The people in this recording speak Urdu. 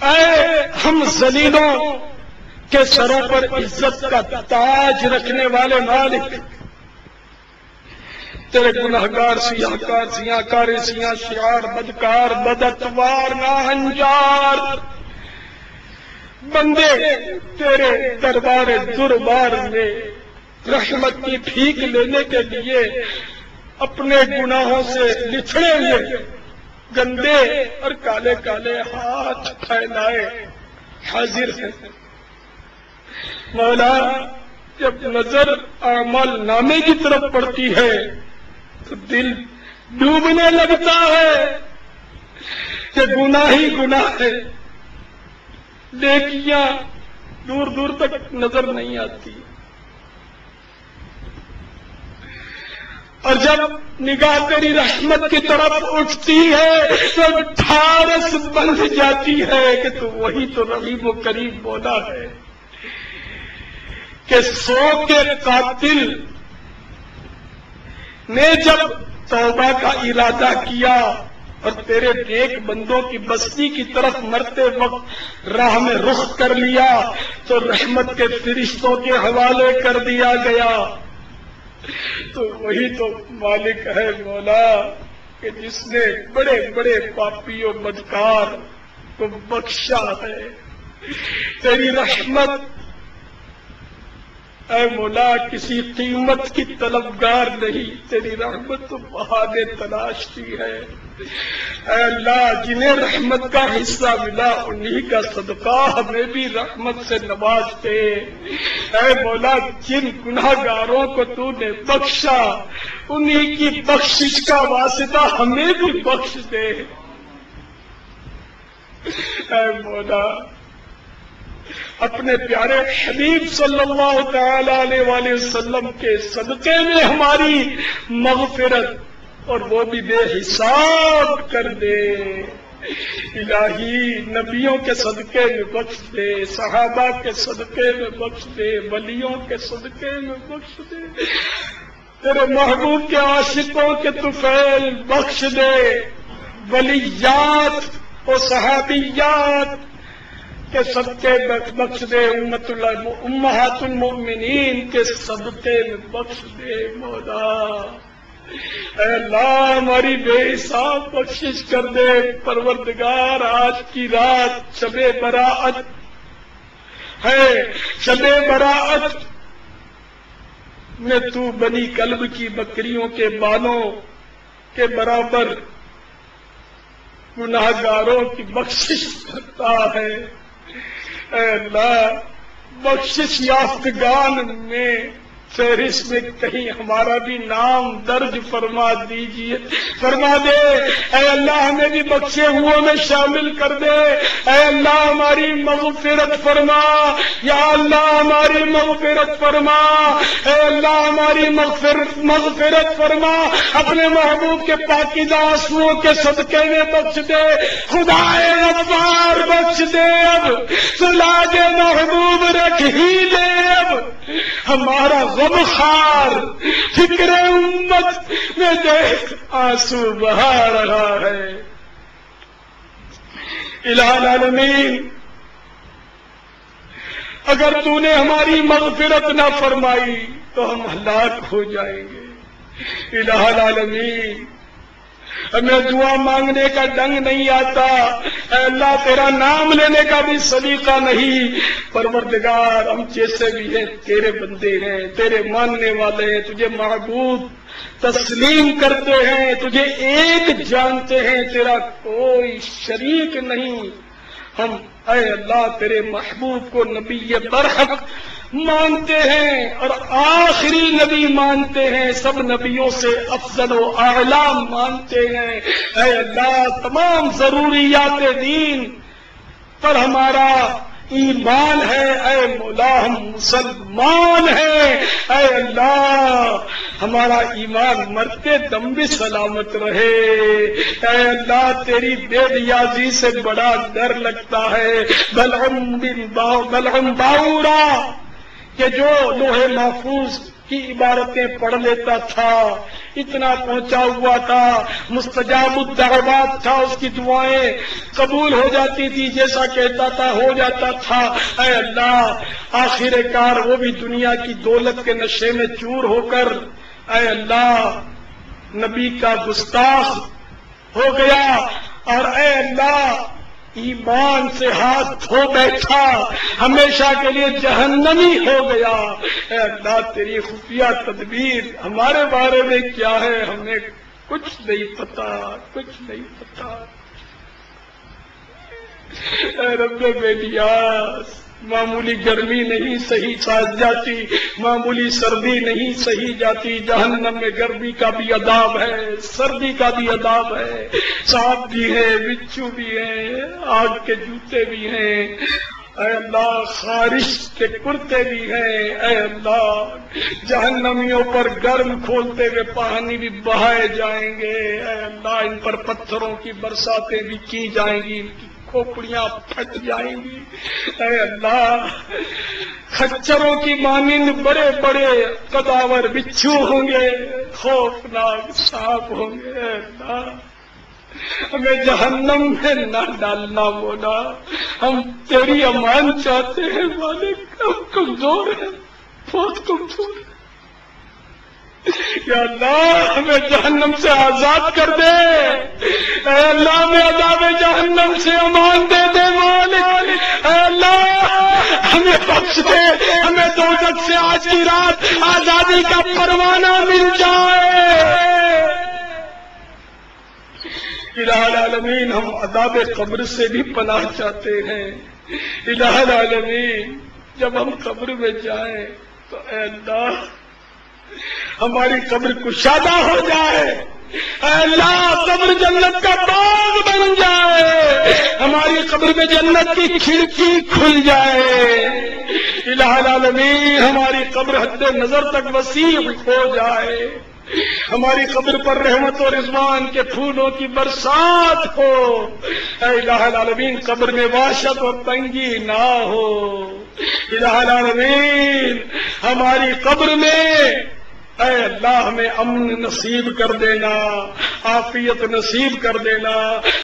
اے ہم ذلیلوں کے سروں پر عزت کا تاج رکھنے والے مالک، تیرے گناہگار سیاہکار سیاہکار سیاہ شعار بدکار بداتوار ناہنجار بندے تیرے دربار میں رحمت کی بھیک لینے کے لیے اپنے گناہوں سے لچھڑے ہوئے گندے اور کالے کالے ہاتھ پھیلائے حاضر ہیں۔ مولا، جب نظر اعمال نامے کی طرف پڑتی ہے تو دل ڈوبنے لگتا ہے کہ گناہ ہی گناہ ہے، نیکیاں دور دور تک نظر نہیں آتی، اور جب نگاہ تیری رحمت کی طرف اٹھتی ہے تو ٹھارس بندھ جاتی ہے کہ تو وہی تو رحیم و کریم مولا ہے کہ 100 کے قاتل نے جب توبہ کا ارادہ کیا اور تیرے نیک بندوں کی بستی کی طرف مرتے وقت راہ میں رخ کر لیا تو رحمت کے فرشتوں کے حوالے کر دیا گیا۔ تو وہی تو مالک ہے مولا کہ جس نے بڑے بڑے پاپی و بدکار کو بخشا ہے۔ تیری رحمت اے مولا کسی قیمت کی طلبگار نہیں، تیری رحمت تو بہانے تلاشتی ہے۔ اے اللہ، جنہیں رحمت کا حصہ ملا انہی کا صدقہ ہمیں بھی رحمت سے نواز دے۔ اے مولا، جن گناہگاروں کو تو نے بخشا انہی کی بخشش کا واسطہ ہمیں بھی بخش دے۔ اے مولا، اپنے پیارے حبیب صلی اللہ تعالی علیہ وآلہ وسلم کے صدقے میں ہماری مغفرت اور وہ بھی بے حساب کر دے۔ الہی، نبیوں کے صدقے میں بخش دے، صحابہ کے صدقے میں بخش دے، ولیوں کے صدقے میں بخش دے، تیرے محبوب کے عاشقوں کے طفیل بخش دے، ولیات و صحابیات کے صدقے میں بخش دے، امہات المؤمنین کے صدقے میں بخش دے۔ مولا اے اللہ، ہماری بے حساب بخشش کر دے۔ پروردگار، آج کی رات شب براءت ہے، شب براءت میں تو بنی کلب کی بکریوں کے بالوں کے برابر گناہگاروں کی بخشش کرتا ہے۔ اے اللہ، بخشش یافتگان میں فہرست میں کہیں ہمارا بھی نام درج فرما دیجیے، فرما دے۔ اے اللہ، ہمیں بھی بخشے ہوئے میں شامل کر دے۔ اے اللہ، ہماری مغفرت فرما، یا اللہ ہماری مغفرت فرما۔ اے اللہ، ہماری مغفرت فرما، اپنے محبوب کے پاکیزہ آنسوؤں کے صدقے میں بخش دے۔ خدائے غفار بخش دے، اب سلاج محبوب رکھ ہی دے۔ اب ہمارا غمخوار فکر امت میں دیکھ آنسو بہا رہا ہے۔ الہ العالمین، اگر تو نے ہماری مغفرت نہ فرمائی تو ہم ہلاک ہو جائیں گے۔ الہ العالمین، ہمیں دعا مانگنے کا ڈنگ نہیں آتا، اے اللہ تیرا نام لینے کا بھی سلیقہ نہیں۔ پروردگار، ہم جیسے بھی ہیں تیرے بندے ہیں، تیرے ماننے والے ہیں، تجھے معبود تسلیم کرتے ہیں، تجھے ایک جانتے ہیں، تیرا کوئی شریک نہیں۔ ہم اے اللہ تیرے محبوب کو نبی برحق مانتے ہیں اور آخری نبی مانتے ہیں، سب نبیوں سے افضل و اعلیٰ مانتے ہیں۔ اے اللہ، تمام ضروریات دین پر ہمارا ایمان ہے۔ اے مولا، ہم مسلمان ہیں۔ اے اللہ، ہمارا ایمان مرتے دم بھی سلامت رہے۔ اے اللہ، تیری بے نیازی سے بڑا ڈر لگتا ہے۔ بلعم باورا کہ جو لوح محفوظ کی عبارتیں پڑھ لیتا تھا، اتنا پہنچا ہوا تھا، مستجاب الدعوات تھا، اس کی دعائیں قبول ہو جاتی تھی، جیسا کہتا تھا ہو جاتا تھا۔ اے اللہ آخر کار وہ بھی دنیا کی دولت کے نشے میں چور ہو کر اے اللہ نبی کا گستاخ ہو گیا، اور اے اللہ ایمان سے ہاتھ دھو بیٹھا، ہمیشہ کے لیے جہنمی ہو گیا۔ اے اللہ تیری خفیہ تدبیر ہمارے بارے میں کیا ہے، ہمیں کچھ نہیں پتا، کچھ نہیں پتا۔ اے رب بیلیاس معمولی گرمی نہیں سہی جاتی، معمولی سردی نہیں سہی جاتی، جہنم میں گرمی کا بھی عذاب ہے، سردی کا بھی عذاب ہے، سانپ بھی ہے، بچھو بھی ہے، آگ کے جوتے بھی ہیں، اے اللہ خارش کے کرتے بھی ہیں۔ اے اللہ جہنمیوں پر گرم کھولتے ہوئے پانی بھی بہائے جائیں گے، اے اللہ ان پر پتھروں کی برساتیں بھی کی جائیں گی، ان کی کھوپڑیاں پھٹ جائیں گی۔ اے اللہ خچروں کی مانند بڑے بڑے قداور بچھو ہوں گے، خوفناک سانپ ہوں گے۔ اے اللہ ہمیں جہنم میں نہ ڈالنا مولا، ہم تیری امان چاہتے ہیں مالک، ہم کمزور ہیں، بہت کمزور ہیں۔ یا اللہ ہمیں جہنم سے آزاد کر دے، اے اللہ ہمیں عذاب جہنم سے امان دے دے مالک، اے اللہ ہمیں بخش دے، ہمیں دوزخ سے آج کی رات آزادی کا پروانہ مل جائے۔ الہ العالمین ہم عذاب قبر سے بھی پناہ چاہتے ہیں۔ الہ العالمین جب ہم قبر میں جائیں تو اے اللہ ہماری قبر کشادہ ہو جائے، اے اللہ قبر جنت کا باغ بن جائے، ہماری قبر میں جنت کی کھڑکی کھل جائے۔ الہ العالمین ہماری قبر حد نظر تک وسیع ہو جائے، ہماری قبر پر رحمت و رضوان کے پھولوں کی برسات ہو۔ اے الہ العالمین قبر میں وحشت و تنگی نہ ہو۔ الہ العالمین ہماری قبر میں اے اللہ ہمیں امن نصیب کر دینا، عافیت نصیب کر دینا۔